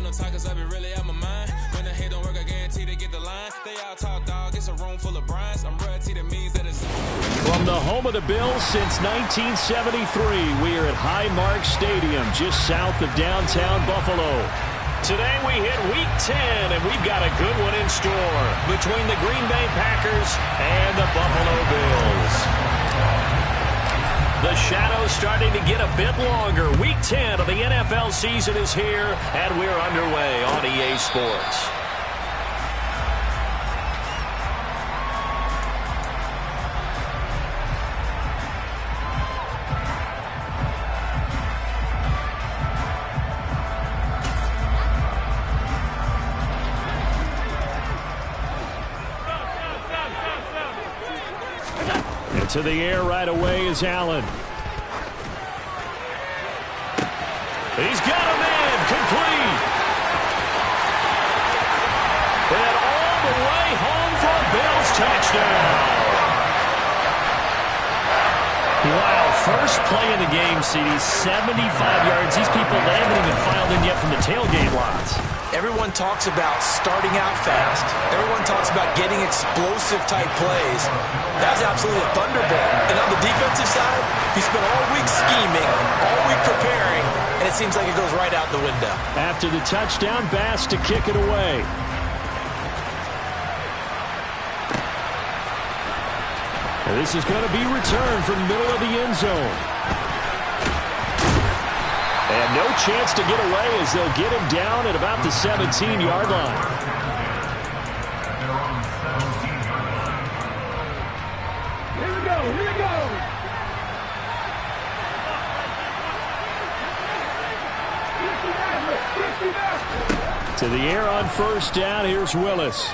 them talk, 'cause I be really out my mind. When the hate don't work, I guarantee they get the line. They all talk, dog, it's a room full of brinds. I'm royalty, that means that it's... From the home of the Bills since 1973, we are at Highmark Stadium, just south of downtown Buffalo. Today we hit Week 10, and we've got a good one in store between the Green Bay Packers and the Buffalo Bills. The shadow's starting to get a bit longer. Week 10 of the NFL season is here, and we're underway on EA Sports. To the air right away is Allen. He's got a man complete. And all the way home for a Bills touchdown. Wow, first play of the game, CD, 75 yards. These people, they haven't even filed in yet from the tailgate lots. Everyone talks about starting out fast. Everyone talks about getting explosive-type plays. That was absolutely a thunderbolt. And on the defensive side, he spent all week scheming, all week preparing, and it seems like it goes right out the window. After the touchdown, Bass to kick it away. And this is going to be returned from the middle of the end zone. And no chance to get away as they'll get him down at about the 17-yard line. Here we go, here we go. To the air on first down, here's Willis.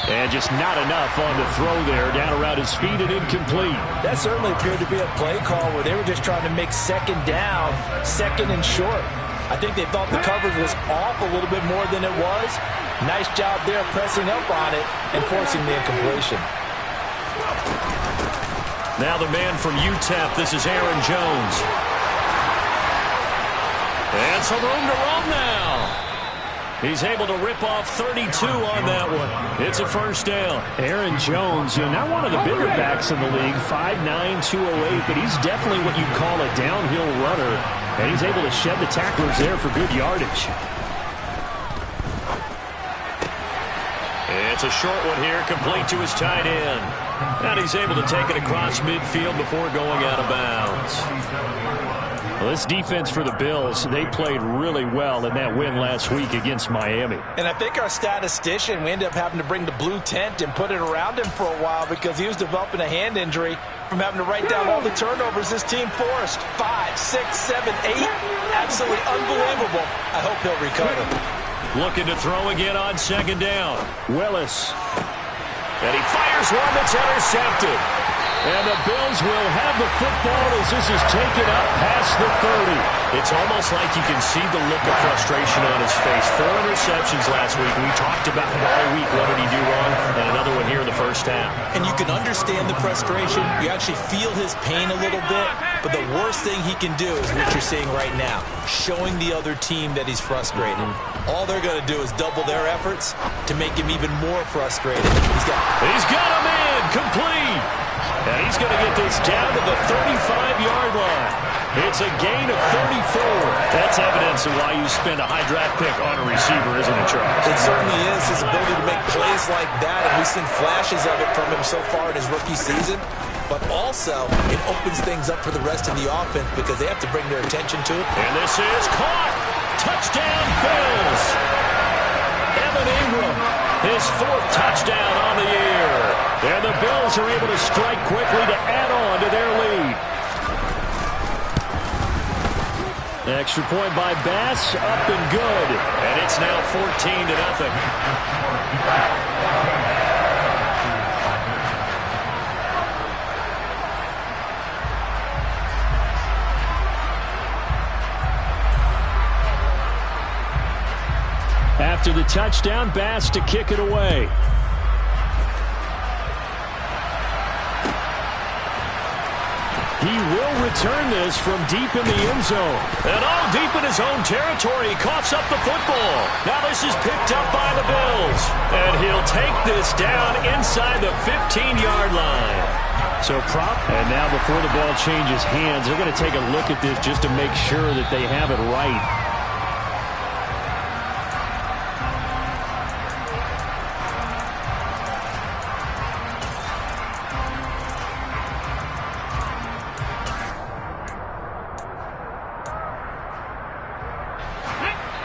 And just not enough on the throw there, down around his feet and incomplete. That certainly appeared to be a play call where they were just trying to make second down, second and short. I think they thought the coverage was off a little bit more than it was. Nice job there pressing up on it and forcing the incompletion. Now the man from UTEP, this is Aaron Jones. And some room to run now. He's able to rip off 32 on that one. It's a first down. Aaron Jones, not one of the bigger backs in the league, 5'9", 208, but he's definitely what you'd call a downhill runner. And he's able to shed the tacklers there for good yardage. It's a short one here, complete to his tight end. And he's able to take it across midfield before going out of bounds. Well, this defense for the Bills, they played really well in that win last week against Miami. And I think our statistician, we ended up having to bring the blue tent and put it around him for a while because he was developing a hand injury from having to write down all the turnovers this team forced. 5, 6, 7, 8. Absolutely unbelievable. I hope he'll recover. Looking to throw again on second down. Willis. And he fires one that's intercepted. And the Bills will have the football as this is taken up past the 30. It's almost like you can see the look of frustration on his face. 4 interceptions last week. We talked about it all week. What did he do wrong? And another one here in the first half. And you can understand the frustration. You actually feel his pain a little bit. But the worst thing he can do is what you're seeing right now, showing the other team that he's frustrated. All they're going to do is double their efforts to make him even more frustrated. He's got a man complete. And he's going to get this down to the 35-yard line. It's a gain of 34. That's evidence of why you spend a high draft pick on a receiver, isn't it, Charles? It certainly is. His ability to make plays like that, and we've seen flashes of it from him so far in his rookie season. But also, it opens things up for the rest of the offense because they have to bring their attention to it. And this is caught. Touchdown, Bills. Evan Ingram, his 4th touchdown on the year. And the Bills are able to strike quickly to add on to their lead. Extra point by Bass, up and good. And it's now 14-0. After the touchdown, Bass to kick it away. He will return this from deep in the end zone. And all deep in his own territory, he coughs up the football. Now this is picked up by the Bills. And he'll take this down inside the 15-yard line. So and now before the ball changes hands, they're going to take a look at this just to make sure that they have it right.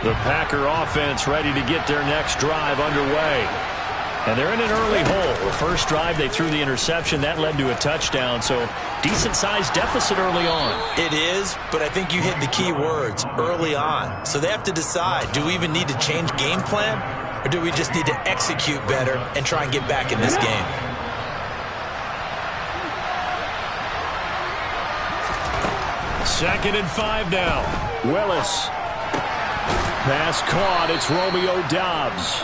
The Packer offense ready to get their next drive underway. And they're in an early hole. The first drive, they threw the interception. That led to a touchdown, so decent-sized deficit early on. It is, but I think you hit the key words, early on. So they have to decide, do we even need to change game plan, or do we just need to execute better and try and get back in this game? Second and 5 now. Willis. Pass caught. It's Romeo Doubs.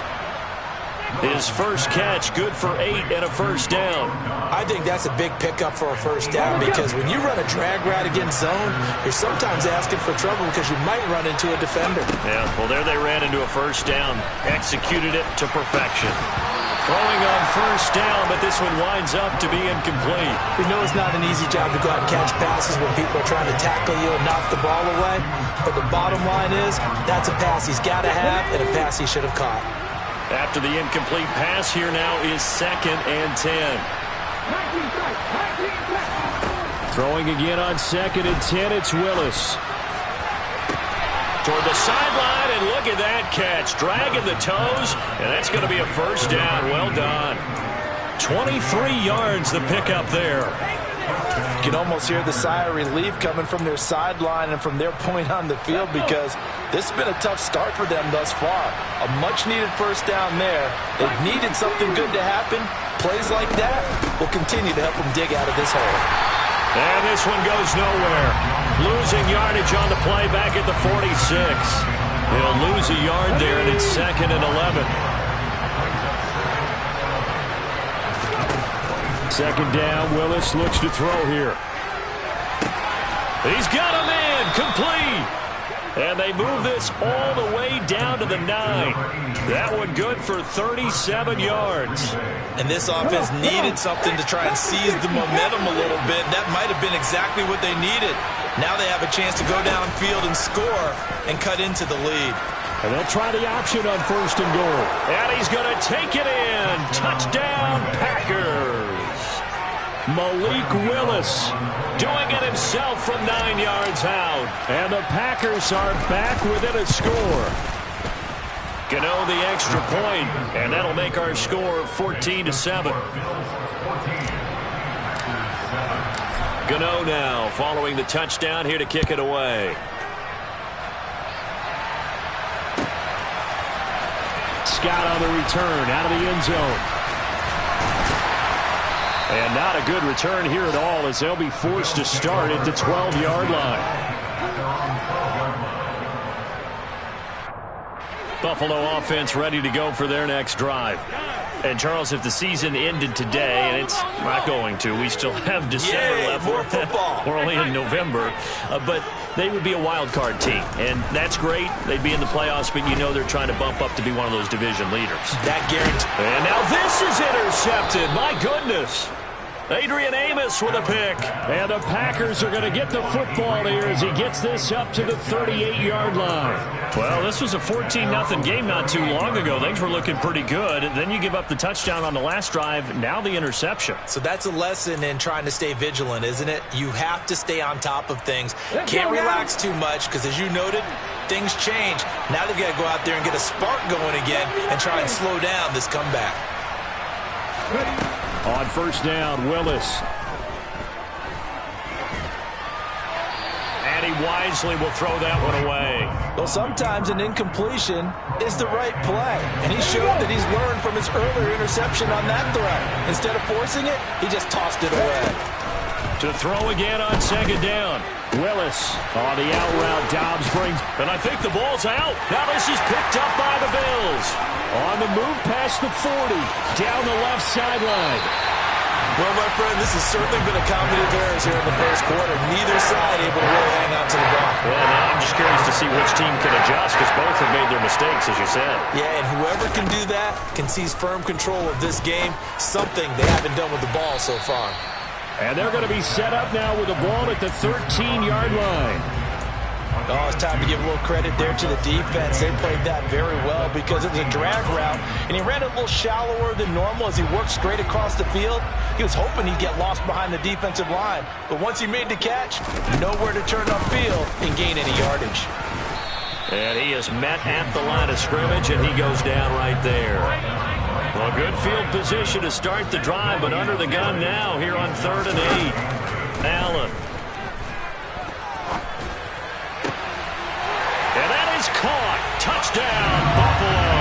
His first catch, good for 8 and a first down. I think that's a big pickup for a first down because when you run a drag route against zone, you're sometimes asking for trouble because you might run into a defender. Yeah, well, there they ran into a first down. Executed it to perfection. Throwing on first down, but this one winds up to be incomplete. We know it's not an easy job to go out and catch passes when people are trying to tackle you and knock the ball away. But the bottom line is, that's a pass he's got to have and a pass he should have caught. After the incomplete pass, here now is 2nd and 10. Throwing again on 2nd and 10, it's Willis. Toward the sideline, and look at that catch. Dragging the toes, and that's going to be a first down. Well done. 23 yards the pickup there. You can almost hear the sigh of relief coming from their sideline and from their point on the field because this has been a tough start for them thus far. A much-needed first down there. They've needed something good to happen. Plays like that will continue to help them dig out of this hole. And this one goes nowhere. Losing yardage on the play back at the 46. They'll lose a yard there, and it's 2nd and 11. Second down, Willis looks to throw here. He's got him in, complete. And they move this all the way down to the 9. That one good for 37 yards. And this offense needed something to try and seize the momentum a little bit. That might have been exactly what they needed. Now they have a chance to go downfield and score and cut into the lead. And they'll try the option on 1st and goal. And he's going to take it in. Touchdown, Packers. Malik Willis doing it himself from 9 yards out. And the Packers are back within a score. Gano the extra point, and that'll make our score 14-7. Gano now following the touchdown here to kick it away. Scott on the return out of the end zone. And not a good return here at all as they'll be forced to start at the 12-yard line. Buffalo offense ready to go for their next drive. And, Charles, if the season ended today, and it's not going to, we still have December left. More football. We're only in November. But they would be a wild card team. And that's great. They'd be in the playoffs, but you know they're trying to bump up to be one of those division leaders. That guarantee. And now this is intercepted. My goodness. Adrian Amos with a pick. And the Packers are going to get the football here as he gets this up to the 38-yard line. Well, this was a 14-0 game not too long ago. Things were looking pretty good. And then you give up the touchdown on the last drive. Now the interception. So that's a lesson in trying to stay vigilant, isn't it? You have to stay on top of things. Can't relax too much because, as you noted, things change. Now they've got to go out there and get a spark going again and try and slow down this comeback. On first down, Willis. And he wisely will throw that one away. Well, sometimes an incompletion is the right play. And he showed that he's learned from his earlier interception on that throw. Instead of forcing it, he just tossed it away. To throw again on second down. Willis on the out route. Doubs brings, and I think the ball's out. Now this is picked up by the Bills. On the move past the 40. Down the left sideline. Well, my friend, this has certainly been a comedy of errors here in the first quarter. Neither side able to really hang on to the ball. Well, now I'm just curious to see which team can adjust because both have made their mistakes, as you said. Yeah, and whoever can do that can seize firm control of this game, something they haven't done with the ball so far. And they're going to be set up now with the ball at the 13-yard line. Oh, it's time to give a little credit there to the defense. They played that very well because it was a drag route, and he ran it a little shallower than normal as he worked straight across the field. He was hoping he'd get lost behind the defensive line, but once he made the catch, nowhere to turn upfield and gain any yardage. And he is met at the line of scrimmage, and he goes down right there. Well, good field position to start the drive, but under the gun now here on 3rd and 8. Allen. And that is caught. Touchdown, Buffalo.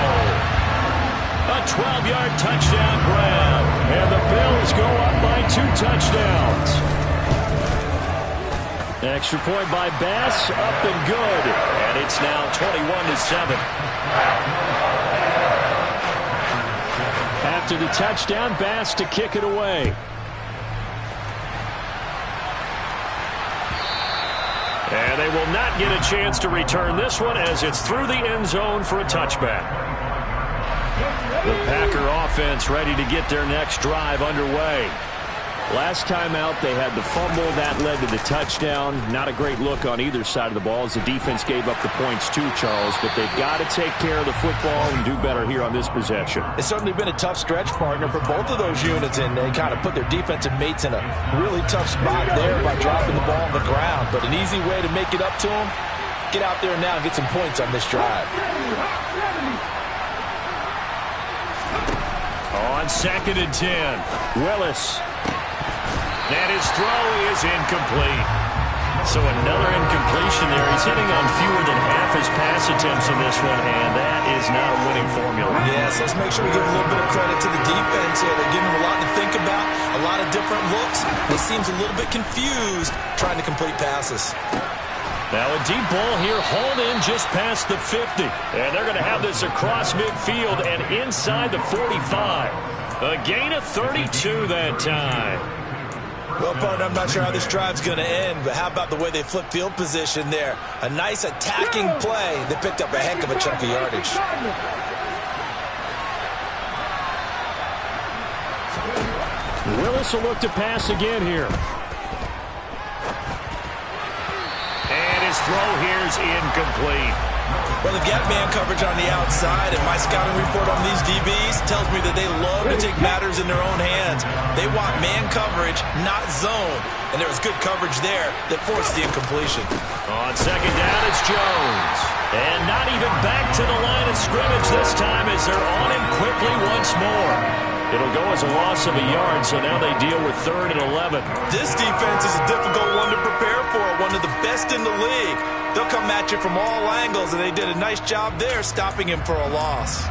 A 12-yard touchdown grab. And the Bills go up by 2 touchdowns. Extra point by Bass, up and good. And it's now 21-7. After the touchdown, Bass to kick it away. And they will not get a chance to return this one as it's through the end zone for a touchback. The Packer offense ready to get their next drive underway. Last time out, they had the fumble. That led to the touchdown. Not a great look on either side of the ball as the defense gave up the points too, Charles. But they've got to take care of the football and do better here on this possession. It's certainly been a tough stretch, partner, for both of those units, and they kind of put their defensive mates in a really tough spot there by dropping the ball on the ground. But an easy way to make it up to them, get out there now and get some points on this drive. On 2nd and 10, Willis. And his throw is incomplete. So another incompletion there. He's hitting on fewer than half his pass attempts in this one, and that is not a winning formula. Yes, let's make sure we give a little bit of credit to the defense here. They're giving him a lot to think about, a lot of different looks. He seems a little bit confused trying to complete passes. Now a deep ball here, hauled in just past the 50. And they're going to have this across midfield and inside the 45. A gain of 32 that time. Well, partner, I'm not sure how this drive's going to end, but how about the way they flip field position there? A nice attacking play. They picked up a heck of a chunk of yardage. Willis will look to pass again here. And his throw here is incomplete. Well, they've got man coverage on the outside, and my scouting report on these DBs tells me that they love to take matters in their own hands. They want man coverage, not zone. And there was good coverage there that forced the incompletion. On 2nd down, it's Jones. And not even back to the line of scrimmage this time as they're on him quickly once more. It'll go as a loss of a yard, so now they deal with 3rd and 11. This defense is a difficult one to prepare for, one of the best in the league. They'll come at you from all angles, and they did a nice job there stopping him for a loss.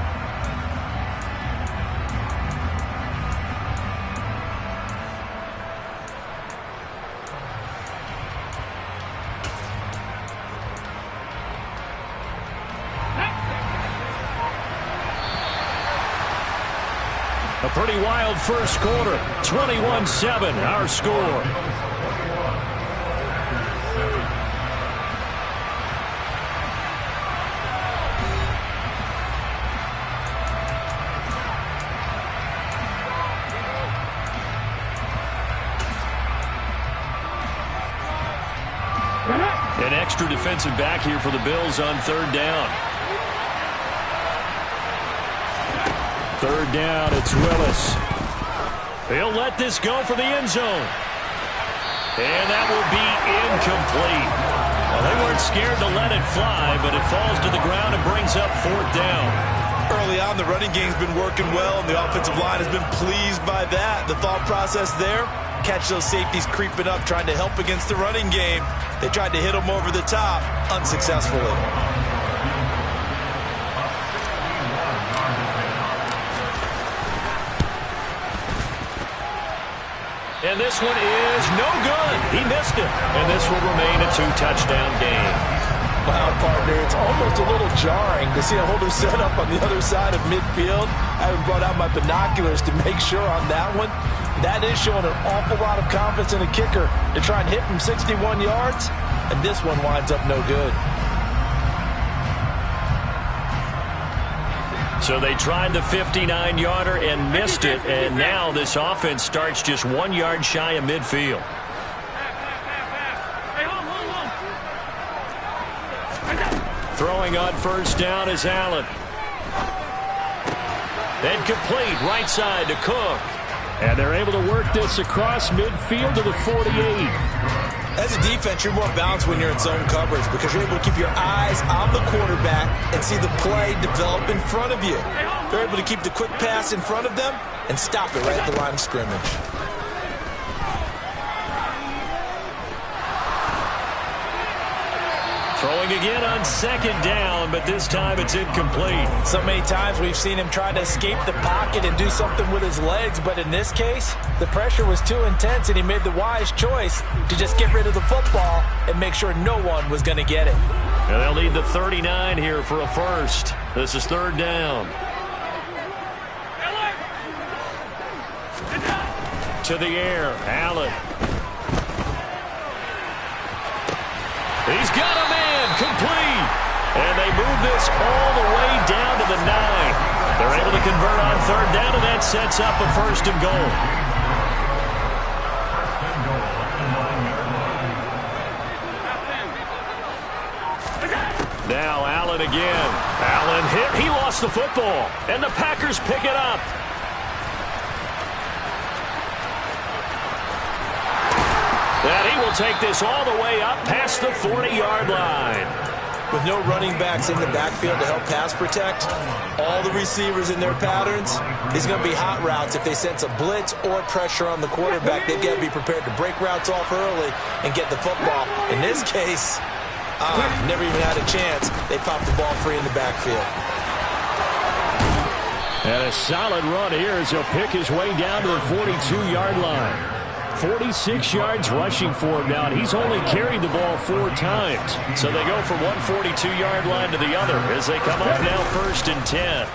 A pretty wild first quarter. 21-7, our score. An extra defensive back here for the Bills on 3rd down. 3rd down, it's Willis. He'll let this go for the end zone. And that will be incomplete. Well, they weren't scared to let it fly, but it falls to the ground and brings up 4th down. Early on, the running game's been working well, and the offensive line has been pleased by that. The thought process there, catch those safeties creeping up, trying to help against the running game. They tried to hit them over the top, unsuccessfully. And this one is no good. He missed it. And this will remain a 2-touchdown game. Wow, partner, it's almost a little jarring to see a holder set up on the other side of midfield. I haven't brought out my binoculars to make sure on that one. That is showing an awful lot of confidence in a kicker to try and hit from 61 yards, and this one winds up no good. So they tried the 59-yarder and missed it, and now this offense starts just 1 yard shy of midfield. Throwing on first down is Allen. Then complete right side to Cook. And they're able to work this across midfield to the 48. As a defense, you're more balanced when you're in zone coverage because you're able to keep your eyes on the quarterback and see the play develop in front of you. They're able to keep the quick pass in front of them and stop it right at the line of scrimmage. Throwing again on second down, but this time it's incomplete. So many times we've seen him try to escape the pocket and do something with his legs, but in this case, the pressure was too intense and he made the wise choice to just get rid of the football and make sure no one was going to get it. And they'll need the 39 here for a first. This is third down. To the air, Allen. He's got a man complete. And they move this all the way down to the 9. They're able to convert on third down, and that sets up a first and goal. Now Allen again. Allen hit. He lost the football. And the Packers pick it up. And he will take this all the way up past the 40-yard line. With no running backs in the backfield to help pass protect, all the receivers in their patterns, it's going to be hot routes. If they sense a blitz or pressure on the quarterback, they've got to be prepared to break routes off early and get the football. In this case, never even had a chance. They popped the ball free in the backfield. And a solid run here as he'll pick his way down to the 42-yard line. 46 yards rushing for him now, and he's only carried the ball 4 times. So they go from one 42-yard line to the other as they come up now first and 10.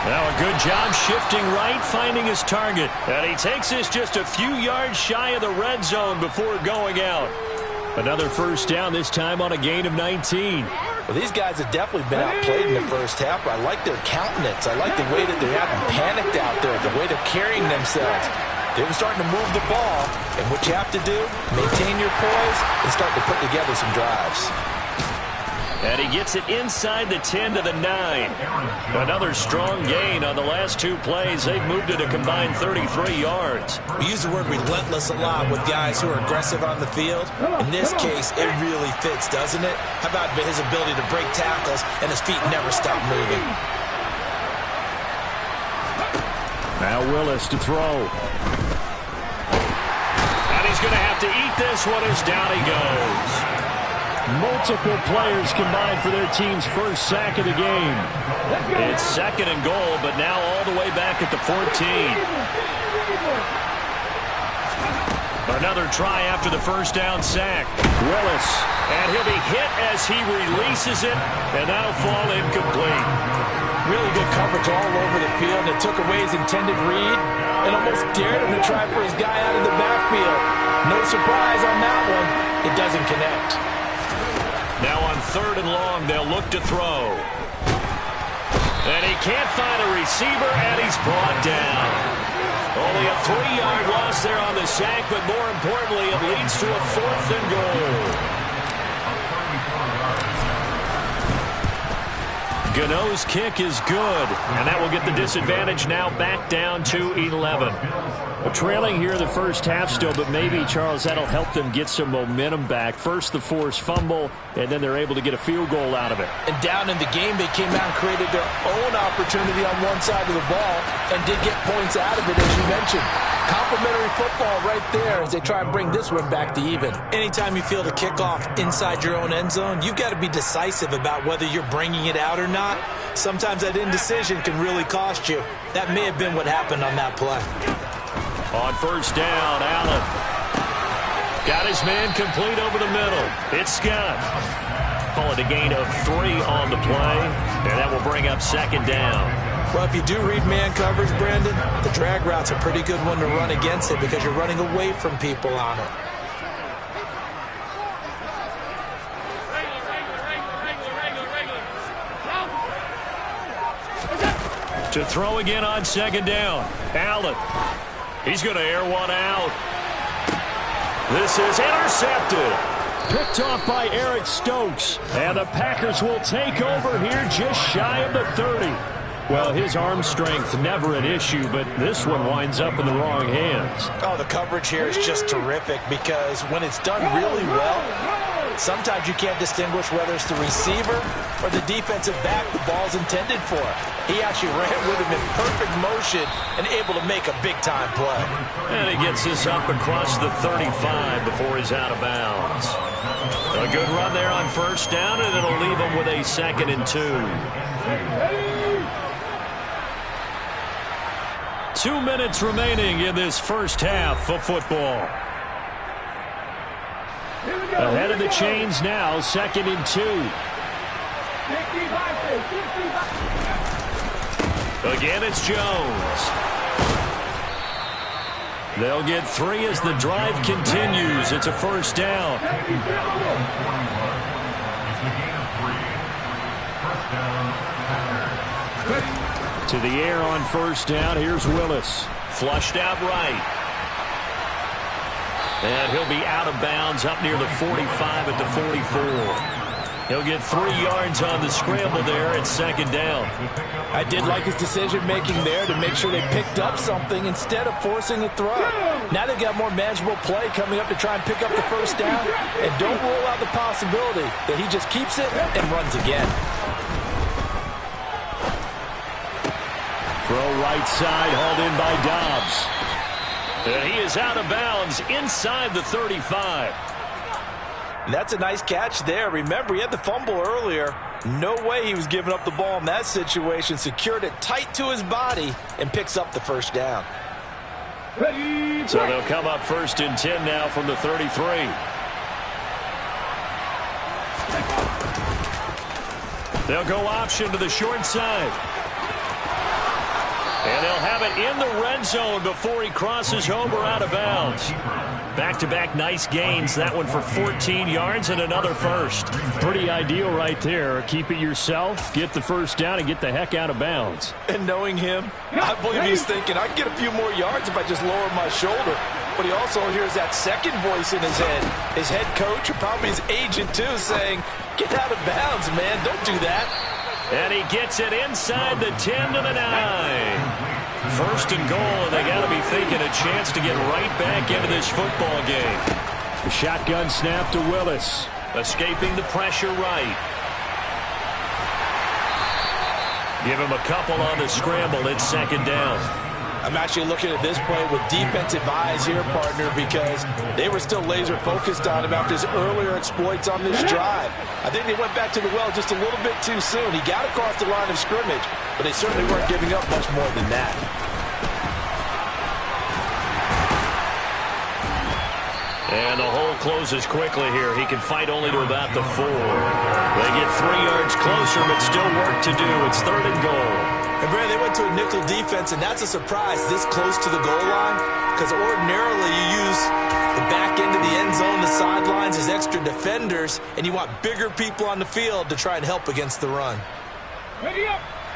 Now a good job shifting right, finding his target. And he takes this just a few yards shy of the red zone before going out. Another first down, this time on a gain of 19. Well, these guys have definitely been outplayed in the first half, but I like their countenance. I like the way that they haven't panicked out there, the way they're carrying themselves. They're starting to move the ball, and what you have to do, maintain your poise and start to put together some drives. And he gets it inside the 10 to the 9. Another strong gain on the last 2 plays. They've moved it a combined 33 yards. We use the word relentless a lot with guys who are aggressive on the field. In this case, it really fits, doesn't it? How about his ability to break tackles and his feet never stop moving? Now Willis to throw. And he's going to have to eat this one as down he goes. Multiple players combined for their team's first sack of the game. It's second and goal, but now all the way back at the 14. Another try after the first down sack. Willis, and he'll be hit as he releases it, and that'll fall incomplete. Really good coverage all over the field. It took away his intended read and almost dared him to try for his guy out of the backfield. No surprise on that one. It doesn't connect. Now on third and long, they'll look to throw. And he can't find a receiver, and he's brought down. Only a 3-yard loss there on the sack, but more importantly, it leads to a 4th and goal. Gano's kick is good, and that will get the disadvantage now back down to 11. Well, trailing here in the first half still, but maybe, Charles, that'll help them get some momentum back. First, the forced fumble, and then they're able to get a field goal out of it. And down in the game, they came out and created their own opportunity on one side of the ball and did get points out of it, as you mentioned. Complimentary football right there as they try and bring this one back to even. Anytime you field a kickoff inside your own end zone, you've got to be decisive about whether you're bringing it out or not. Sometimes that indecision can really cost you. That may have been what happened on that play. On first down, Allen got his man complete over the middle. It's Scott. Call it a gain of 3 on the play, and that will bring up second down. Well, if you do read man coverage, Brandon, the drag route's a pretty good one to run against it because you're running away from people on it. To throw again on second down. Allen. He's going to air one out. This is intercepted. Picked off by Eric Stokes. And the Packers will take over here just shy of the 30. Well, his arm strength never an issue, but this one winds up in the wrong hands. Oh, the coverage here is just terrific because when it's done really well, sometimes you can't distinguish whether it's the receiver or the defensive back the ball's intended for. He actually ran with him in perfect motion and able to make a big-time play. And he gets this up across the 35 before he's out of bounds. A good run there on first down, and it'll leave him with a 2nd and 2. 2 minutes remaining in this first half of football. Ahead of the chains now, 2nd and 2. Again, it's Jones. They'll get 3 as the drive continues. It's a first down. To the air on first down. Here's Willis. Flushed out right. And he'll be out of bounds up near the 45 at the 44. He'll get 3 yards on the scramble there at second down. I did like his decision-making there to make sure they picked up something instead of forcing a throw. Now they've got more manageable play coming up to try and pick up the first down. And don't rule out the possibility that he just keeps it and runs again. Throw right side, hauled in by Dobbs. And he is out of bounds inside the 35. That's a nice catch there. Remember, he had the fumble earlier. No way he was giving up the ball in that situation. Secured it tight to his body and picks up the first down. So they'll come up 1st and 10 now from the 33. They'll go option to the short side. And they'll have it in the red zone before he crosses over out of bounds. Back-to-back nice gains. That one for 14 yards and another first. Pretty ideal right there. Keep it yourself, get the first down, and get the heck out of bounds. And knowing him, I believe he's thinking, I can get a few more yards if I just lower my shoulder. But he also hears that second voice in his head. His head coach, or probably his agent too, saying, get out of bounds, man. Don't do that. And he gets it inside the 10 to the 9. 1st and goal, and they got to be thinking a chance to get right back into this football game. The shotgun snap to Willis. Escaping the pressure right. Give him a couple on the scramble. It's 2nd down. I'm actually looking at this play with defensive eyes here, partner, because they were still laser focused on him after his earlier exploits on this drive. I think they went back to the well just a little bit too soon. He got across the line of scrimmage, but they certainly weren't giving up much more than that. And the hole closes quickly here. He can fight only to about the 4. They get 3 yards closer, but still work to do. It's 3rd and goal. And Brad, they went to a nickel defense, and that's a surprise this close to the goal line, because ordinarily you use the back end of the end zone, the sidelines as extra defenders, and you want bigger people on the field to try and help against the run.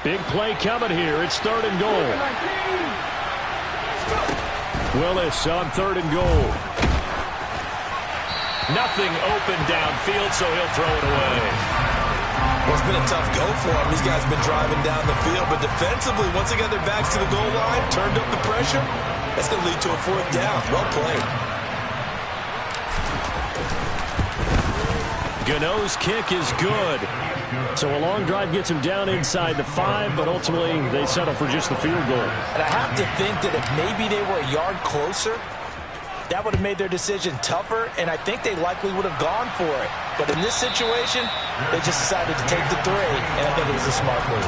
Big play coming here. It's 3rd and goal. Willis on 3rd and goal. Nothing open downfield, so he'll throw it away. Well, it's been a tough go for him. These guys have been driving down the field, but defensively, once they got their backs to the goal line, turned up the pressure, that's going to lead to a 4th down. Well played. Gano's kick is good. So a long drive gets him down inside the 5, but ultimately they settle for just the field goal. And I have to think that if maybe they were a yard closer, that would have made their decision tougher, and I think they likely would have gone for it. But in this situation, they just decided to take the 3, and I think it was a smart move.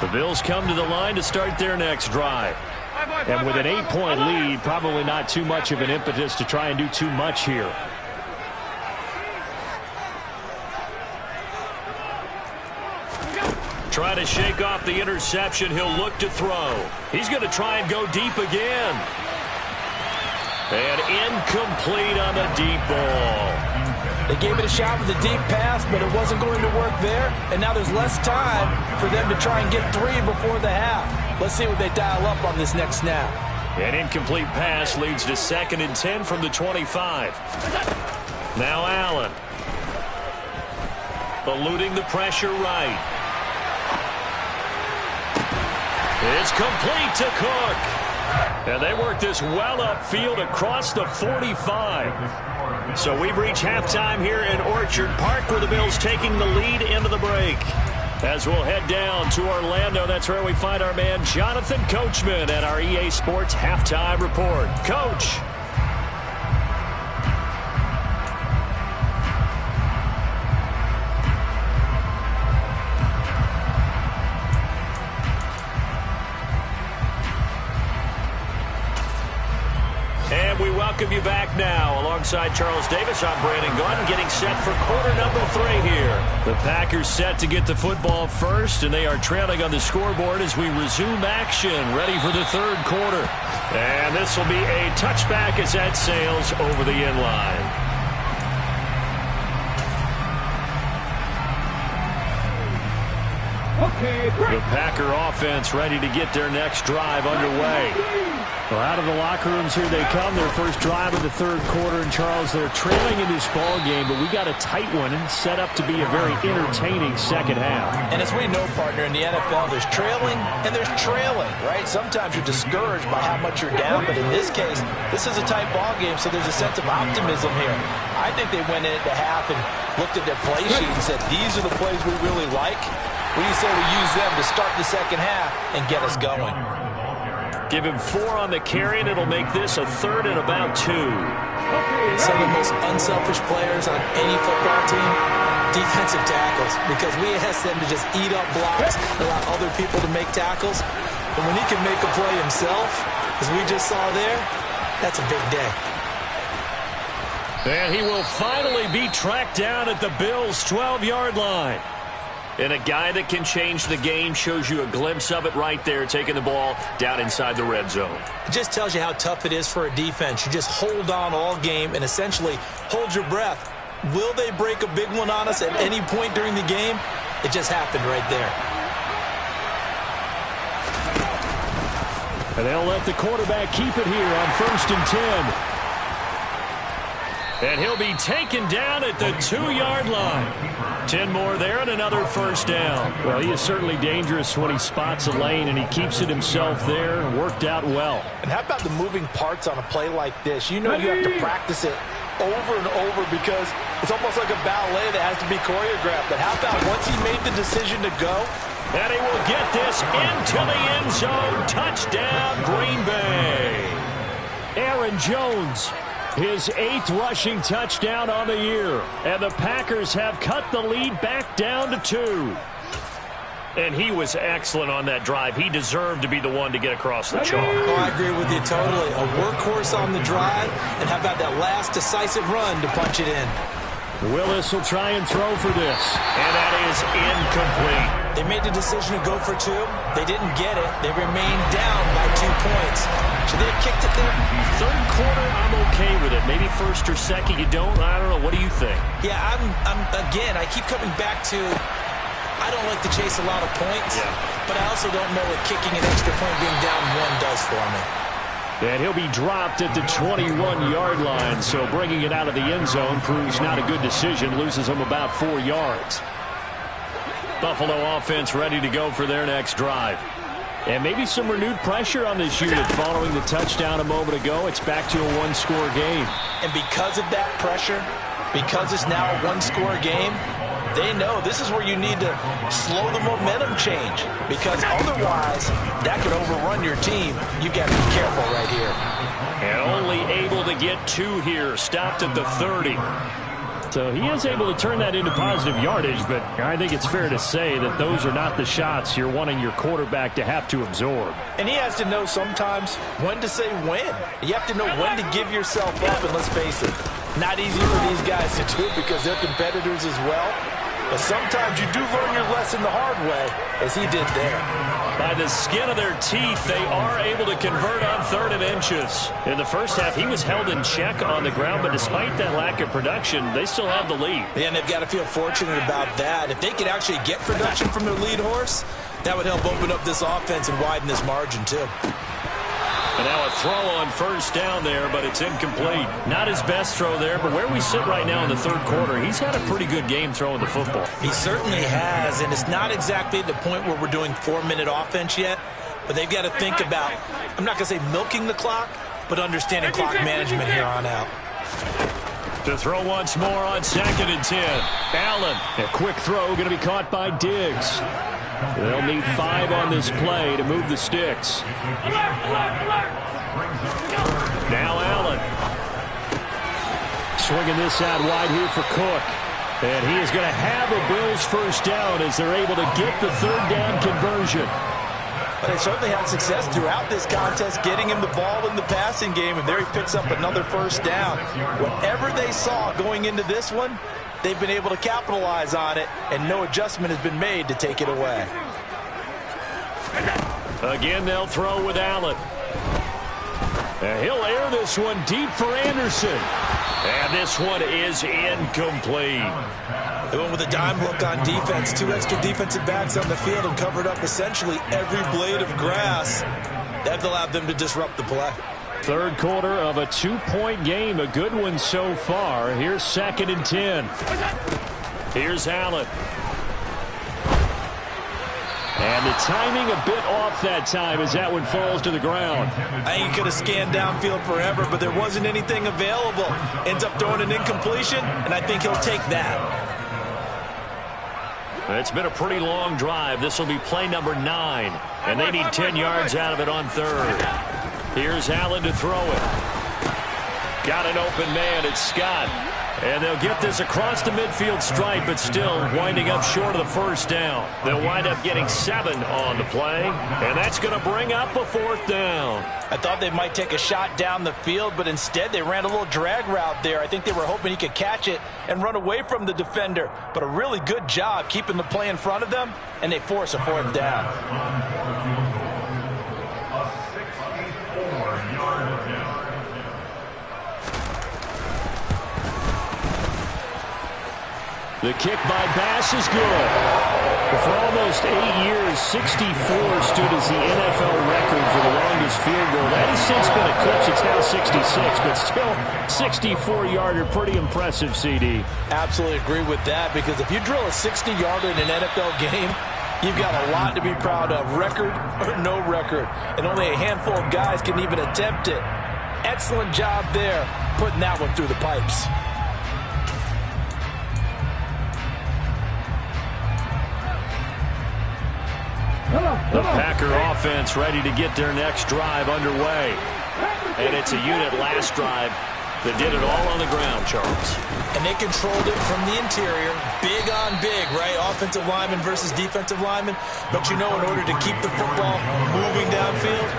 The Bills come to the line to start their next drive. And with an 8-point lead, probably not too much of an impetus to try and do too much here. Trying to shake off the interception. He'll look to throw. He's going to try and go deep again. And incomplete on the deep ball. They gave it a shot with a deep pass, but it wasn't going to work there. And now there's less time for them to try and get 3 before the half. Let's see what they dial up on this next snap. An incomplete pass leads to 2nd and 10 from the 25. Now Allen. Eluding the pressure right. It's complete to Cook. And they work this well upfield across the 45. So we've reached halftime here in Orchard Park, where the Bills taking the lead into the break. As we'll head down to Orlando, that's where we find our man Jonathan Coachman at our EA Sports Halftime Report. Coach. And we welcome you back now. Alongside Charles Davis, I'm Brandon Gaudin, getting set for quarter number 3 here. The Packers set to get the football first, and they are trailing on the scoreboard as we resume action, ready for the 3rd quarter. And this will be a touchback as that sails over the end line. The Packer offense ready to get their next drive underway. Well, out of the locker rooms here they come. Their first drive of the 3rd quarter. And Charles, they're trailing in this ball game, but we got a tight one and set up to be a very entertaining second half. And as we know, partner, in the NFL, there's trailing and there's trailing, right? Sometimes you're discouraged by how much you're down, but in this case, this is a tight ball game, so there's a sense of optimism here. I think they went into half and looked at their play sheet and said, these are the plays we really like. What do you say we use them to start the second half and get us going? Give him 4 on the carry, and it'll make this a 3rd and about 2. Some of the most unselfish players on any football team, defensive tackles, because we ask them to just eat up blocks, allow other people to make tackles. But when he can make a play himself, as we just saw there, that's a big day. And he will finally be tracked down at the Bills' 12-yard line. And a guy that can change the game, shows you a glimpse of it right there, taking the ball down inside the red zone. It just tells you how tough it is for a defense. You just hold on all game and essentially hold your breath. Will they break a big one on us at any point during the game? It just happened right there. And they'll let the quarterback keep it here on 1st and 10. And he'll be taken down at the 2-yard line. 10 more there and another 1st down. Well, he is certainly dangerous when he spots a lane, and he keeps it himself there. Worked out well. And how about the moving parts on a play like this? You know you have to practice it over and over because it's almost like a ballet that has to be choreographed. But how about once he made the decision to go? And he will get this into the end zone. Touchdown, Green Bay. Aaron Jones, his 8th rushing touchdown on the year. And the Packers have cut the lead back down to 2. And he was excellent on that drive. He deserved to be the one to get across the chalk. Oh, I agree with you totally. A workhorse on the drive. And how about that last decisive run to punch it in? Willis will try and throw for this. And that is incomplete. They made the decision to go for 2. They didn't get it. They remained down by 2 points. Should they have kicked it there? 3rd quarter, I'm okay with it. Maybe 1st or 2nd, you don't. I don't know. What do you think? Yeah, again, I keep coming back to, I don't like to chase a lot of points, but I also don't know what kicking an extra point being down 1 does for me. And he'll be dropped at the 21-yard line, so bringing it out of the end zone proves not a good decision. Loses him about 4 yards. Buffalo offense ready to go for their next drive. And maybe some renewed pressure on this unit following the touchdown a moment ago. It's back to a 1-score game. And because of that pressure, because it's now a 1-score game, they know this is where you need to slow the momentum change, because otherwise that could overrun your team. You've got to be careful right here. And only able to get 2 here. Stopped at the 30. So he is able to turn that into positive yardage, but I think it's fair to say that those are not the shots you're wanting your quarterback to have to absorb. And he has to know sometimes when to say when. You have to know when to give yourself up, and let's face it, not easy for these guys to do because they're competitors as well. But sometimes you do learn your lesson the hard way, as he did there. By the skin of their teeth, they are able to convert on 3rd and inches. In the first half, he was held in check on the ground, but despite that lack of production, they still have the lead. And they've got to feel fortunate about that. If they could actually get production from their lead horse, that would help open up this offense and widen this margin, too. And now a throw on 1st down there, but it's incomplete. Not his best throw there, but where we sit right now in the 3rd quarter, he's had a pretty good game throwing the football. He certainly has, and it's not exactly at the point where we're doing 4-minute offense yet, but they've got to think about, I'm not going to say milking the clock, but understanding clock management here on out. To throw once more on 2nd and 10. Allen, a quick throw going to be caught by Diggs. They'll need 5 on this play to move the sticks. Now Allen. Swinging this out wide here for Cook. And he is going to have a Bills 1st down as they're able to get the 3rd down conversion. But they certainly had success throughout this contest, getting him the ball in the passing game, and there he picks up another 1st down. Whatever they saw going into this one, they've been able to capitalize on it, and no adjustment has been made to take it away. Again, they'll throw with Allen. And he'll air this one deep for Anderson. And this one is incomplete. They went with a dime look on defense. 2 extra defensive backs on the field and covered up essentially every blade of grass. That allowed them to disrupt the play. 3rd quarter of a 2-point game. A good one so far. Here's 2nd and 10. Here's Allen. And the timing a bit off that time as that one falls to the ground. I think he could have scanned downfield forever, but there wasn't anything available. Ends up throwing an incompletion, and I think he'll take that. It's been a pretty long drive. This will be play number 9, and they need 10 yards out of it on 3rd. Here's Allen to throw it. Got an open man. It's Scott. And they'll get this across the midfield stripe, but still winding up short of the 1st down. They'll wind up getting 7 on the play, and that's going to bring up a 4th down. I thought they might take a shot down the field, but instead they ran a little drag route there. I think they were hoping he could catch it and run away from the defender, but a really good job keeping the play in front of them, and they force a 4th down. The kick by Bass is good. For almost 8 years, 64 stood as the NFL record for the longest field goal. That has since been eclipsed. It's now 66, but still 64-yarder. Pretty impressive, CD. Absolutely agree with that, because if you drill a 60-yarder in an NFL game, you've got a lot to be proud of, record or no record. And only a handful of guys can even attempt it. Excellent job there, putting that one through the pipes. The Packer offense ready to get their next drive underway. And it's a unit last drive that did it all on the ground, Charles. And they controlled it from the interior, big on big, right? Offensive lineman versus defensive lineman. But you know, in order to keep the football moving downfield,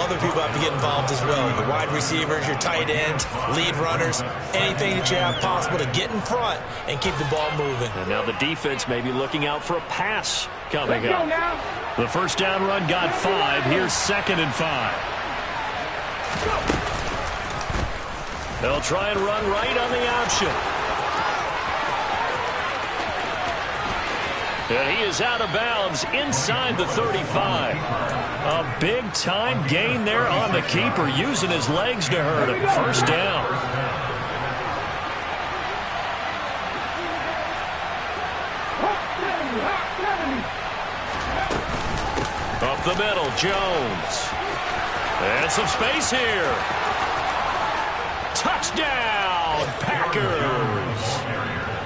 other people have to get involved as well. Your wide receivers, your tight ends, lead runners, anything that you have possible to get in front and keep the ball moving. And now the defense may be looking out for a pass coming up. The 1st down run got 5. Here's 2nd and 5. They'll try and run right on the option. And he is out of bounds inside the 35. A big-time gain there on the keeper, using his legs to hurt him. 1st down. Up the middle, Jones. And some space here. Touchdown, Packers.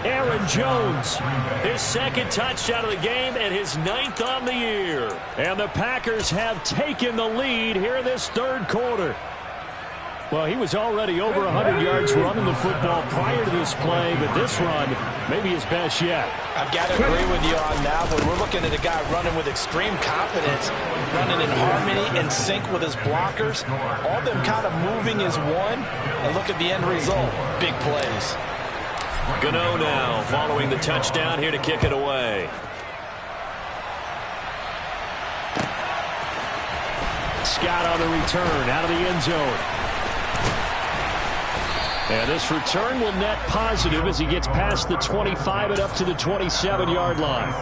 Aaron Jones, his 2nd touchdown of the game and his 9th on the year. And the Packers have taken the lead here in this 3rd quarter. Well, he was already over 100 yards running the football prior to this play, but this run may be his best yet. I've got to agree with you on that one. We're looking at a guy running with extreme confidence, running in harmony and sync with his blockers, all them kind of moving as one, and look at the end result. Big plays. Gano now following the touchdown here to kick it away. Scott on the return out of the end zone. And this return will net positive as he gets past the 25 and up to the 27-yard line.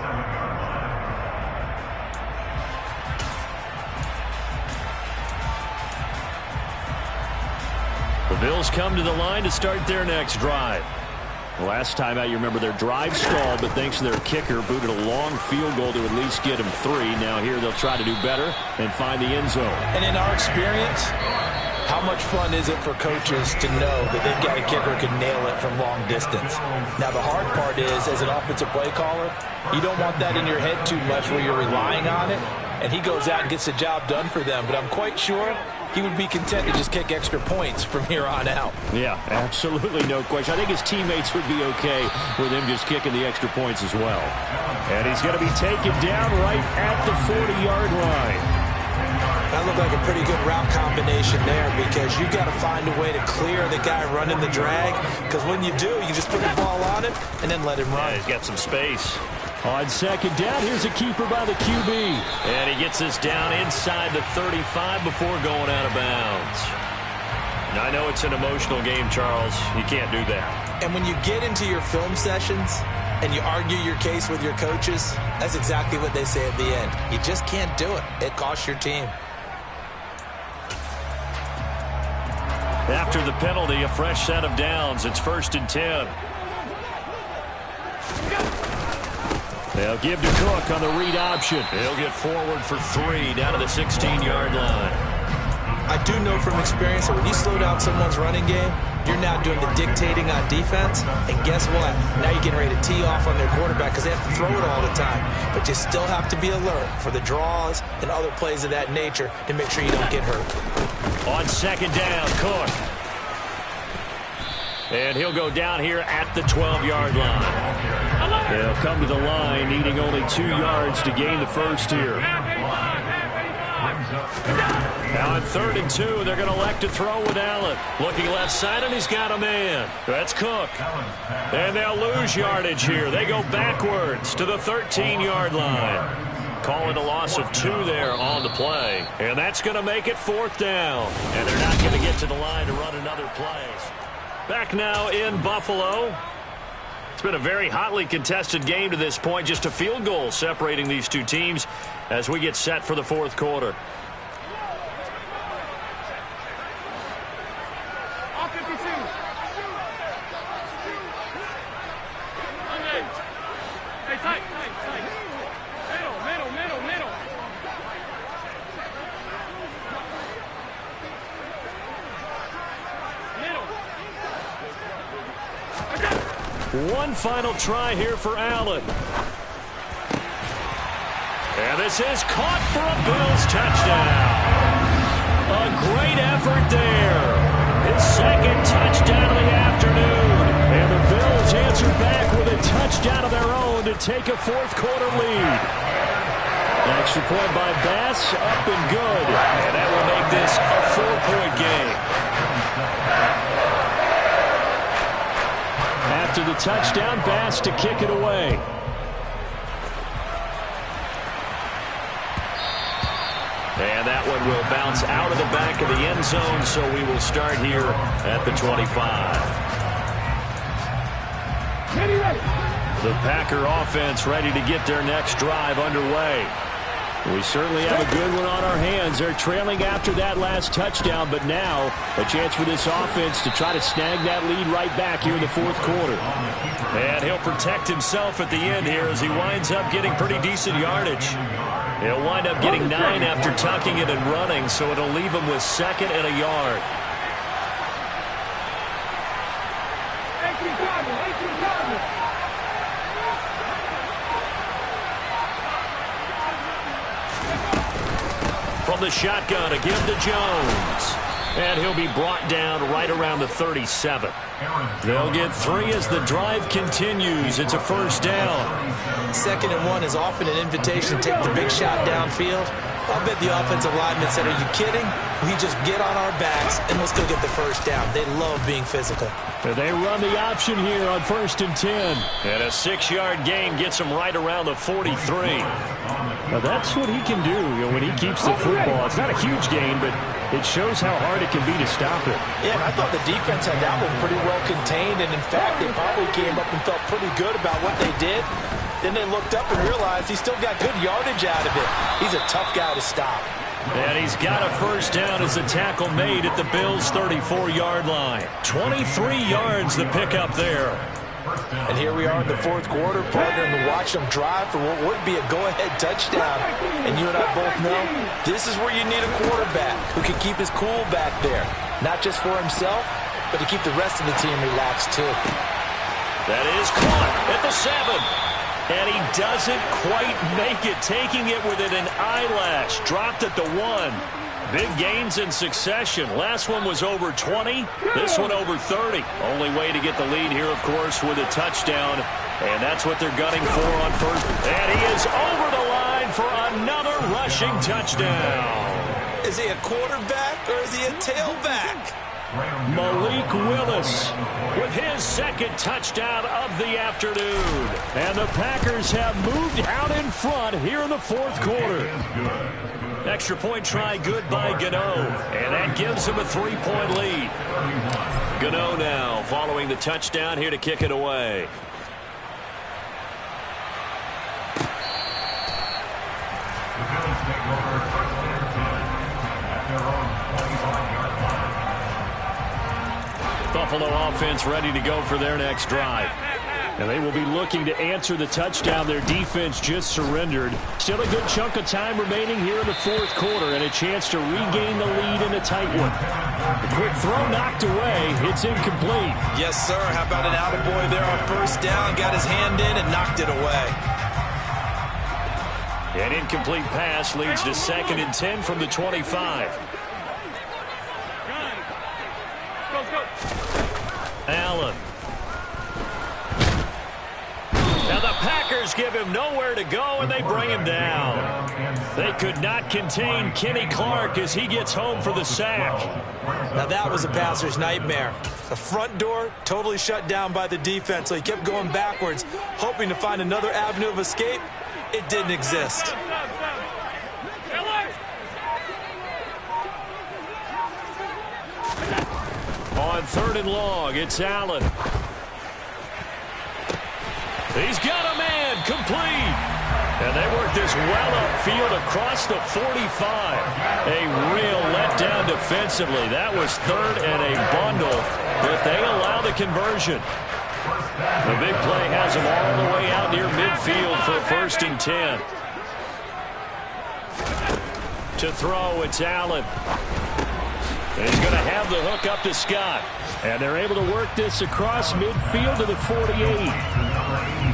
The Bills come to the line to start their next drive. The last time out, you remember their drive stalled, but thanks to their kicker, booted a long field goal to at least get him 3. Now here they'll try to do better and find the end zone. And in our experience, how much fun is it for coaches to know that they've got a kicker who can nail it from long distance? Now, the hard part is, as an offensive play caller, you don't want that in your head too much where you're relying on it, and he goes out and gets the job done for them. But I'm quite sure he would be content to just kick extra points from here on out. Yeah, absolutely no question. I think his teammates would be okay with him just kicking the extra points as well. And he's going to be taken down right at the 40-yard line. That looked like a pretty good route combination there because you got to find a way to clear the guy running the drag, because when you do, you just put the ball on him and then let him run. Yeah, he's got some space. On second down, here's a keeper by the QB. And he gets us down inside the 35 before going out of bounds. Now, I know it's an emotional game, Charles. You can't do that. And when you get into your film sessions and you argue your case with your coaches, that's exactly what they say at the end. You just can't do it. It costs your team. After the penalty, a fresh set of downs. It's 1st and 10. They'll give to Cook on the read option. He'll get forward for 3 down to the 16-yard line. I do know from experience that when you slow down someone's running game, you're now doing the dictating on defense. And guess what? Now you're getting ready to tee off on their quarterback because they have to throw it all the time. But you still have to be alert for the draws and other plays of that nature to make sure you don't get hurt. On second down, Cook. And he'll go down here at the 12-yard line. They'll come to the line, needing only 2 yards to gain the first here. Now on 3rd and 2, they're going to elect to throw with Allen. Looking left side, and he's got a man. That's Cook. And they'll lose yardage here. They go backwards to the 13-yard line. Call it a loss of 2 there on the play. And that's going to make it 4th down. And they're not going to get to the line to run another play. Back now in Buffalo. It's been a very hotly contested game to this point. Just a field goal separating these two teams as we get set for the 4th quarter. One final try here for Allen. And this is caught for a Bills touchdown. A great effort there. His 2nd touchdown of the afternoon. And the Bills answer back with a touchdown of their own to take a 4th quarter lead. Extra point by Bass, up and good. And that will make this a 4-point game. After the touchdown, Bass to kick it away. And that one will bounce out of the back of the end zone, so we will start here at the 25. The Packer offense ready to get their next drive underway. We certainly have a good one on our hands. They're trailing after that last touchdown, but now a chance for this offense to try to snag that lead right back here in the 4th quarter. And he'll protect himself at the end here as he winds up getting pretty decent yardage. He'll wind up getting 9 after tucking it and running, so it'll leave him with 2nd and a yard. From the shotgun, a give to Jones. And he'll be brought down right around the 37. They'll get 3 as the drive continues. It's a first down. 2nd and 1 is often an invitation to take the big shot downfield. I bet the offensive lineman said, are you kidding? We just get on our backs and let's go get the first down. They love being physical. They run the option here on 1st and 10. And a 6-yard gain gets him right around the 43. Now that's what he can do, when he keeps the football. It's not a huge gain, but it shows how hard it can be to stop it. Yeah, and I thought the defense had that one pretty well contained, and in fact, they probably came up and felt pretty good about what they did. Then they looked up and realized he still got good yardage out of it. He's a tough guy to stop. And he's got a first down as the tackle made at the Bills' 34-yard line. 23 yards the pickup there. And here we are in the 4th quarter, partner, and watch them drive for what would be a go-ahead touchdown. And you and I both know this is where you need a quarterback who can keep his cool back there. Not just for himself, but to keep the rest of the team relaxed too. That is caught at the 7. And he doesn't quite make it, taking it within an eyelash. Dropped at the 1. Big gains in succession. Last one was over 20. This one over 30. Only way to get the lead here, of course, with a touchdown. And that's what they're gunning for on first. And he is over the line for another rushing touchdown. Is he a quarterback or is he a tailback? Malik Willis with his 2nd touchdown of the afternoon. And the Packers have moved out in front here in the 4th quarter. Extra point try good by Gano. And that gives him a 3-point lead. Gano now following the touchdown here to kick it away. Buffalo offense ready to go for their next drive. And they will be looking to answer the touchdown their defense just surrendered. Still a good chunk of time remaining here in the 4th quarter and a chance to regain the lead in a tight one. The quick throw knocked away. It's incomplete. Yes, sir. How about an attaboy there on first down? Got his hand in and knocked it away. An incomplete pass leads to 2nd and 10 from the 25. Allen. Now the Packers give him nowhere to go, and they bring him down. They could not contain Kenny Clark as he gets home for the sack. Now that was a passer's nightmare. The front door totally shut down by the defense, so he kept going backwards, hoping to find another avenue of escape. It didn't exist. On 3rd and long, it's Allen. He's got a man, complete. And they work this well upfield across the 45. A real letdown defensively. That was 3rd and a bundle, but they allow the conversion. The big play has them all the way out near midfield for 1st and 10. To throw, it's Allen. And he's going to have the hook up to Scott. And they're able to work this across midfield to the 48.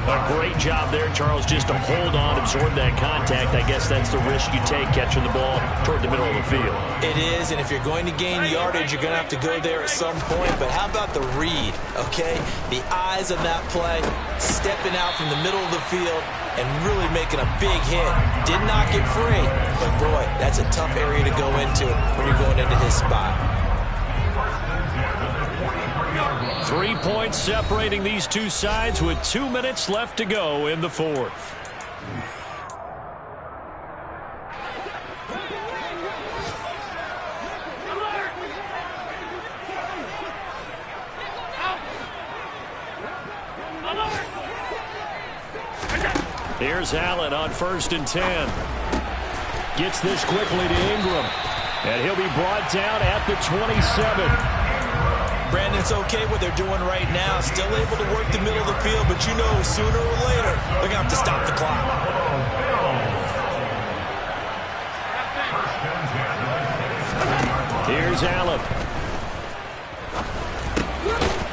A great job there, Charles, just to hold on, absorb that contact. I guess that's the risk you take catching the ball toward the middle of the field. It is, and if you're going to gain yardage, you're going to have to go there at some point. But how about the read, okay? The eyes of that play, stepping out from the middle of the field and really making a big hit. Did not get free, but boy, that's a tough area to go into when you're going into his spot. 3 points separating these two sides with 2 minutes left to go in the 4th. Here's Allen on 1st and 10. Gets this quickly to Ingram. And he'll be brought down at the 27. Brandon, it's okay what they're doing right now. Still able to work the middle of the field, but you know sooner or later they're going to have to stop the clock. Here's Allen.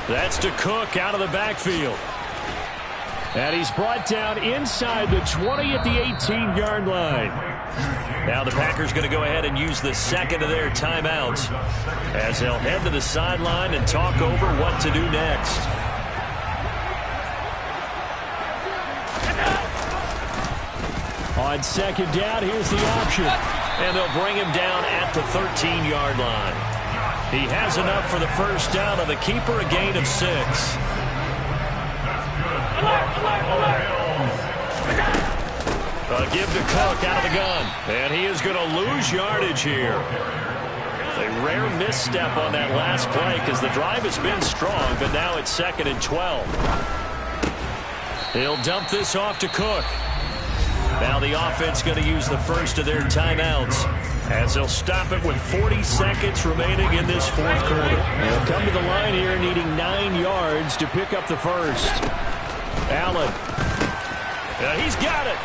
That's to Cook out of the backfield. And he's brought down inside the 20 at the 18-yard line. Now the Packers going to go ahead and use the second of their timeouts as they'll head to the sideline and talk over what to do next. On second down, here's the option. And they'll bring him down at the 13-yard line. He has enough for the first down, and the keeper a gain of 6. A give to Cook out of the gun. And he is going to lose yardage here. A rare misstep on that last play because the drive has been strong, but now it's 2nd and 12. He'll dump this off to Cook. Now the offense going to use the first of their timeouts as they'll stop it with 40 seconds remaining in this fourth quarter. They'll come to the line here needing 9 yards to pick up the first. Allen. He's got it.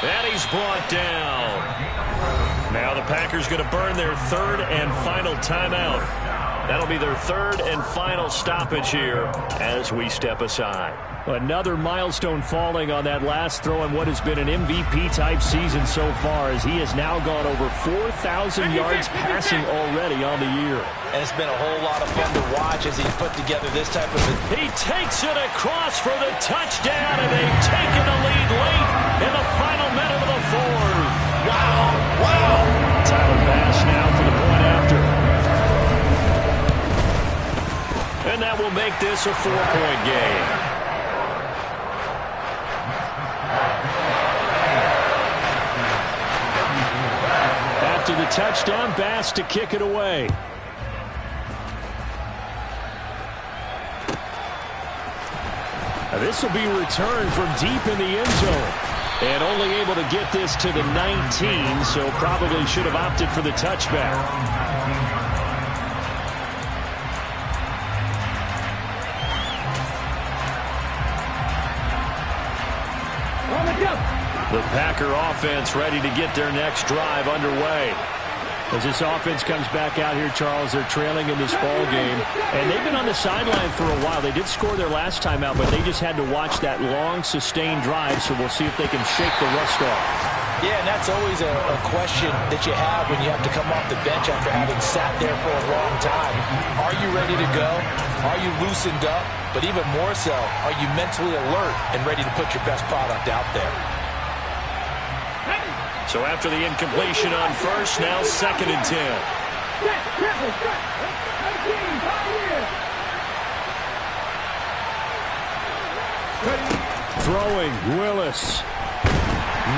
And he's brought down. Now the Packers going to burn their third and final timeout. That'll be their third and final stoppage here as we step aside. Another milestone falling on that last throw in what has been an MVP-type season so far, as he has now gone over 4,000 yards passing already on the year. And it's been a whole lot of fun to watch as he's put together this type of... He takes it across for the touchdown, and they've taken the lead late in the final minute of the fourth. Wow! Wow! Tyler Bass now for the point after. And that will make this a 4-point game. After the touchdown, Bass to kick it away. This will be returned from deep in the end zone. And only able to get this to the 19, so probably should have opted for the touchback. The Packer offense ready to get their next drive underway. As this offense comes back out here, Charles, they're trailing in this ball game. And they've been on the sideline for a while. They did score their last time out, but they just had to watch that long, sustained drive, so we'll see if they can shake the rust off. Yeah, and that's always a question that you have when you have to come off the bench after having sat there for a long time. Are you ready to go? Are you loosened up? But even more so, are you mentally alert and ready to put your best product out there? So after the incompletion on first, now 2nd and 10. Throwing, Willis.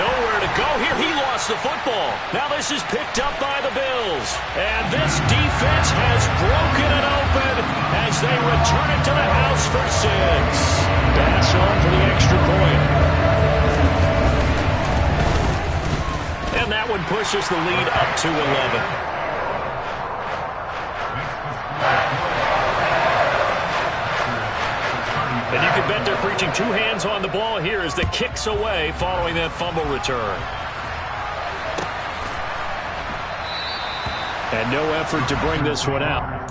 Nowhere to go here. He lost the football. Now this is picked up by the Bills. And this defense has broken it open as they return it to the house for 6. Bass on for the extra point. And that one pushes the lead up to 11. And you can bet they're preaching 2 hands on the ball here as the kick's away following that fumble return. And no effort to bring this one out.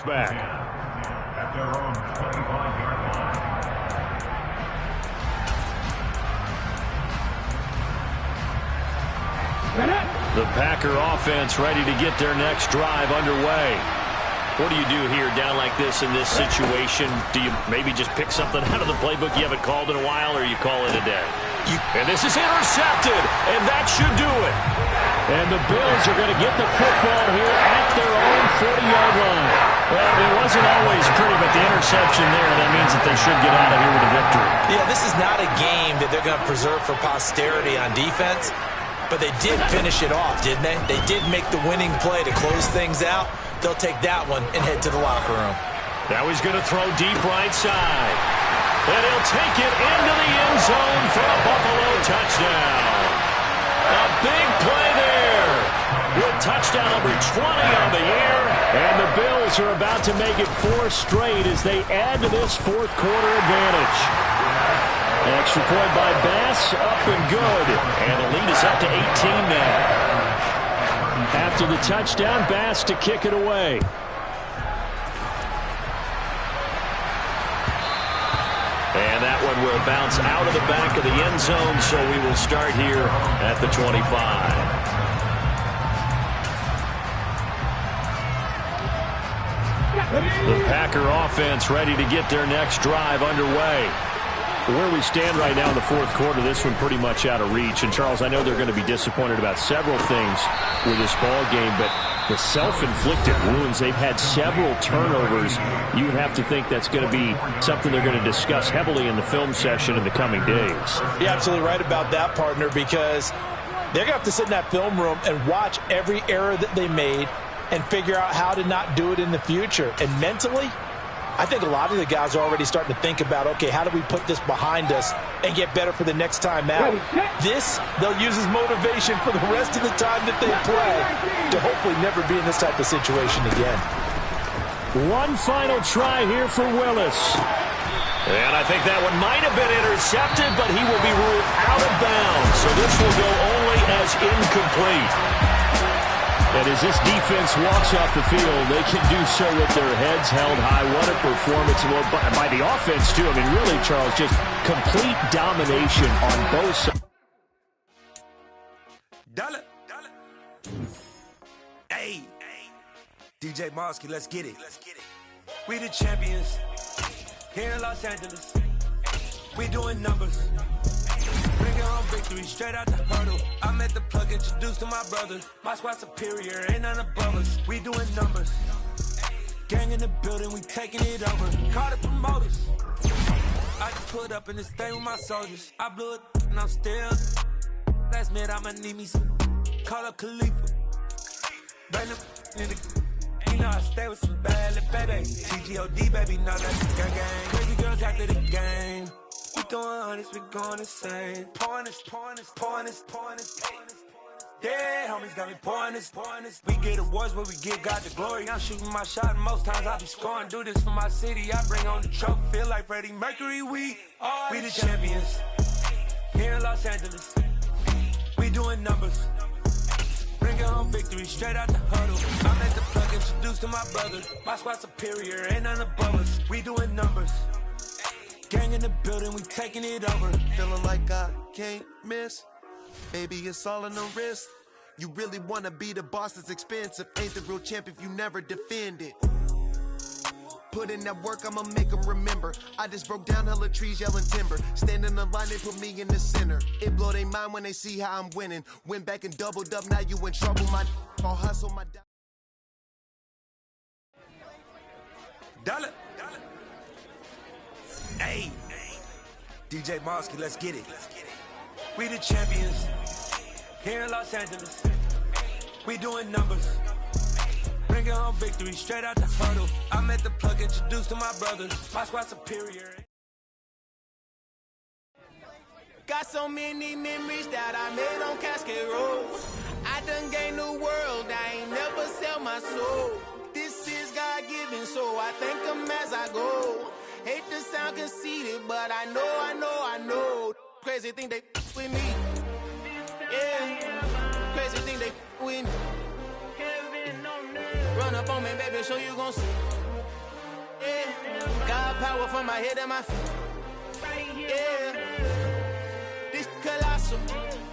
Back. At their own 25-yard line. The Packer offense ready to get their next drive underway. What do you do here down like this in this situation? Do you maybe just pick something out of the playbook you haven't called in a while, or you call it a day? And this is intercepted, and that should do it. And the Bills are going to get the football here at their own 40-yard line. Well, it wasn't always pretty, but the interception there, that means that they should get out of here with a victory. Yeah, this is not a game that they're going to preserve for posterity on defense, but they did finish it off, didn't they? They did make the winning play to close things out. They'll take that one and head to the locker room. Now he's going to throw deep right side. And he'll take it into the end zone for a Buffalo touchdown. A big play there with touchdown number 20 on the year. And the Bills are about to make it 4 straight as they add to this fourth quarter advantage. Extra point by Bass, up and good. And the lead is up to 18 now. After the touchdown, Bass to kick it away. And that one will bounce out of the back of the end zone, so we will start here at the 25. The Packer offense ready to get their next drive underway. Where we stand right now in the fourth quarter, this one pretty much out of reach. And, Charles, I know they're going to be disappointed about several things with this ball game, but the self-inflicted wounds, they've had several turnovers. You would have to think that's going to be something they're going to discuss heavily in the film session in the coming days. You're absolutely right about that, partner, because they're going to have to sit in that film room and watch every error that they made and figure out how to not do it in the future. And mentally, I think a lot of the guys are already starting to think about, okay, how do we put this behind us and get better for the next time out? This, they'll use as motivation for the rest of the time that they play to hopefully never be in this type of situation again. One final try here for Willis. And I think that one might have been intercepted, but he will be ruled out of bounds. So this will go only as incomplete. And as this defense walks off the field, they can do so with their heads held high. What a performance by the offense, too. I mean, really, Charles, just complete domination on both sides. Dollar. Hey. DJ Mosky, let's get it. We the champions here in Los Angeles. We doing numbers. Bringing home victory straight out the hurdle. I'm at the plug, introduced to my brother. My squad superior, ain't none above us. We doing numbers. Gang in the building, we taking it over. Call the promoters. I just put up in this thing with my soldiers. I blew it and I'm still. Last minute, I'ma need me some. Call up Khalifa. Bring them in the. You know I stay with some bad little baby. TGOD, baby, no, that's the gang. Crazy girls after the game. We doing honest, we going insane. Pouring this. Yeah, homies got me pouring this. We get awards, but we give God the glory. I'm shooting my shot, and most times I be scoring. Do this for my city, I bring on the trophy. Feel like Freddie Mercury, we the champions here in Los Angeles. We doing numbers. Bringing home victory straight out the huddle. I'm at the plug, introduced to my brother. My squad superior, ain't none above us. We doing numbers. Gang in the building, we taking it over. Feeling like I can't miss. Baby, it's all in the wrist. You really wanna be the boss, it's expensive. Ain't the real champ if you never defend it. Put in that work, I'ma make them remember. I just broke down hella trees, yelling timber. Stand in the line, they put me in the center. It blow their mind when they see how I'm winning. Went back and doubled up, now you in trouble. My I'll hustle my dollar. Hey, DJ Mosky, let's get it. We the champions here in Los Angeles. We doing numbers. Bringing home victory straight out the huddle. I'm at the plug, introduced to my brother. My squad superior. Got so many memories that I made on Cascade Road. I done gained the world, I ain't never sell my soul. This is God-given, so I thank him as I go. Hate to sound conceited, but I know. Crazy thing they with me. Yeah, crazy thing they with me. Run up on me, baby, show you gon' see. Yeah, God power from my head and my feet. Yeah, this colossal.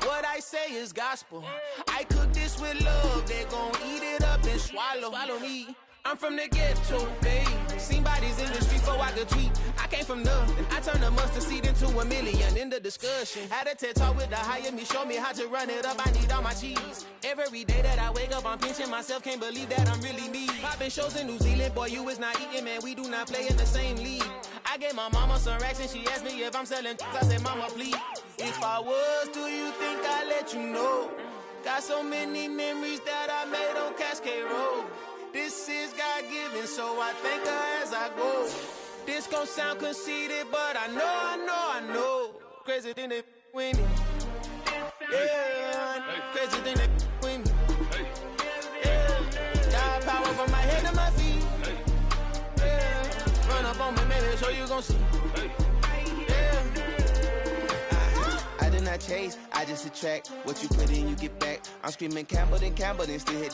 What I say is gospel. I cook this with love, they gon' eat it up and swallow me. I'm from the ghetto, babe. Seen bodies in the street before I could tweet. I came from nothing. I turned a mustard seed into a million in the discussion. Had a TED talk with the higher me, show me how to run it up. I need all my cheese. Every day that I wake up, I'm pinching myself. Can't believe that I'm really me. Popping shows in New Zealand, boy, you is not eating, man. We do not play in the same league. I gave my mama some racks and she asked me if I'm selling. I said, mama, please. If I was, do you think I'd let you know? Got so many memories that I made on Cascade Road. This is God-given, so I thank her as I go. This gon' sound conceited, but I know. Crazy thing they with me. Yeah, crazy thing they with me. Yeah, God power from my head to my feet. so you gon' see. Yeah. I do not chase, I just attract. What you put in, you get back. I'm screaming Campbell, then still hit.